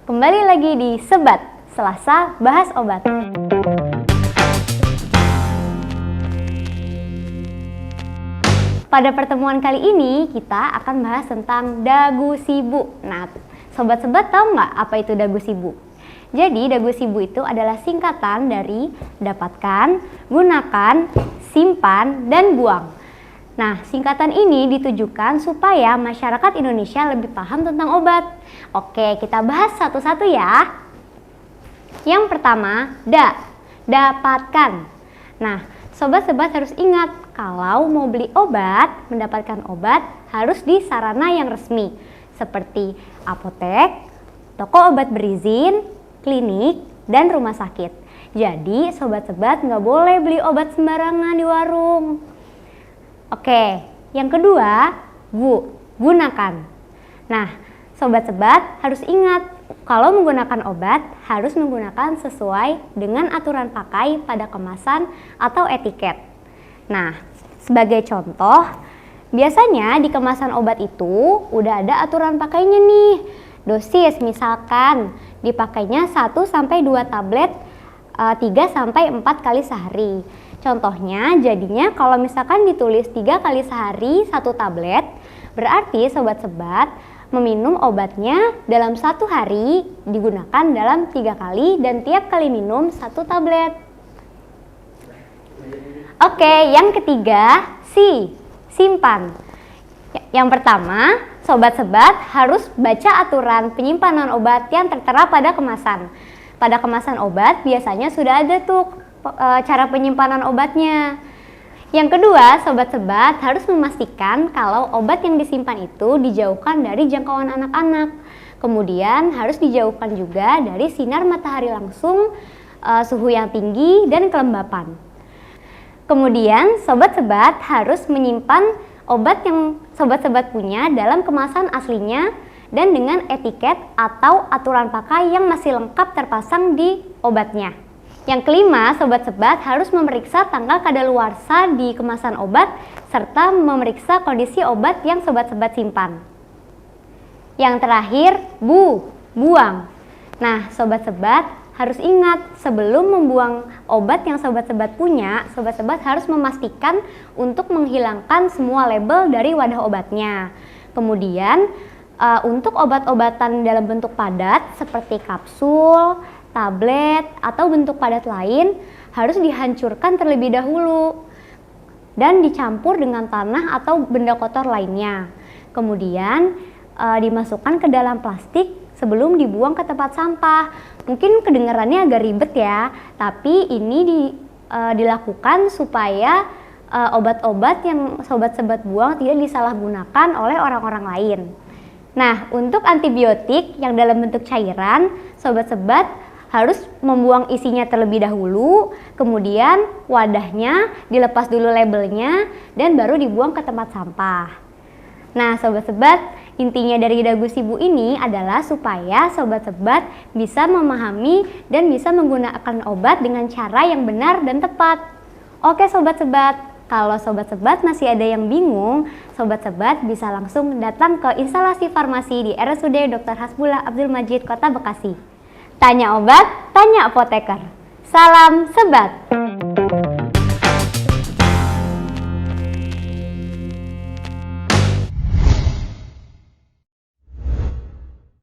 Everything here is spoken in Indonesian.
Kembali lagi di Sebat, Selasa Bahas Obat. Pada pertemuan kali ini, kita akan bahas tentang dagu sibu. Nah, sobat-sobat tahu nggak apa itu dagu sibu? Jadi, dagu sibu itu adalah singkatan dari dapatkan, gunakan, simpan, dan buang. Nah, singkatan ini ditujukan supaya masyarakat Indonesia lebih paham tentang obat. Oke, kita bahas satu-satu ya. Yang pertama, dapatkan. Nah, sobat-sobat harus ingat, kalau mau beli obat, mendapatkan obat harus di sarana yang resmi, seperti apotek, toko obat berizin, klinik, dan rumah sakit. Jadi, sobat-sobat nggak boleh beli obat sembarangan di warung. Oke, yang kedua, gunakan. Nah, sobat-sobat harus ingat, kalau menggunakan obat harus menggunakan sesuai dengan aturan pakai pada kemasan atau etiket. Nah, sebagai contoh, biasanya di kemasan obat itu udah ada aturan pakainya nih. Dosis misalkan dipakainya 1-2 tablet 3-4 kali sehari. Contohnya jadinya kalau misalkan ditulis 3 kali sehari 1 tablet, berarti sobat-sobat meminum obatnya dalam 1 hari digunakan dalam 3 kali dan tiap kali minum 1 tablet. Oke, yang ketiga, simpan. Yang pertama, sobat-sobat harus baca aturan penyimpanan obat yang tertera pada kemasan. Pada kemasan obat biasanya sudah ada tuh cara penyimpanan obatnya. Yang kedua, sobat-sobat harus memastikan kalau obat yang disimpan itu dijauhkan dari jangkauan anak-anak. Kemudian harus dijauhkan juga dari sinar matahari langsung, suhu yang tinggi, dan kelembapan. Kemudian, sobat-sobat harus menyimpan obat yang sobat-sobat punya dalam kemasan aslinya dan dengan etiket atau aturan pakai yang masih lengkap terpasang di obatnya. Yang kelima, sobat-sobat harus memeriksa tanggal kadaluarsa di kemasan obat serta memeriksa kondisi obat yang sobat-sobat simpan. Yang terakhir, buang. Nah, sobat-sobat harus ingat, sebelum membuang obat yang sobat-sobat punya, sobat-sobat harus memastikan untuk menghilangkan semua label dari wadah obatnya. Kemudian, untuk obat-obatan dalam bentuk padat seperti kapsul, tablet, atau bentuk padat lain harus dihancurkan terlebih dahulu dan dicampur dengan tanah atau benda kotor lainnya. Kemudian dimasukkan ke dalam plastik sebelum dibuang ke tempat sampah. Mungkin kedengarannya agak ribet ya, tapi ini dilakukan supaya obat-obat yang sobat-sobat buang tidak disalahgunakan oleh orang-orang lain. Nah, untuk antibiotik yang dalam bentuk cairan, sobat-sobat harus membuang isinya terlebih dahulu, kemudian wadahnya dilepas dulu labelnya, dan baru dibuang ke tempat sampah. Nah, sobat-sobat, intinya dari dagu sibu ini adalah supaya sobat-sobat bisa memahami dan bisa menggunakan obat dengan cara yang benar dan tepat. Oke sobat-sobat, kalau sobat-sobat masih ada yang bingung, sobat-sobat bisa langsung datang ke instalasi farmasi di RSUD Dr. Hasbullah Abdul Majid, Kota Bekasi. Tanya obat, tanya apoteker. Salam sebat!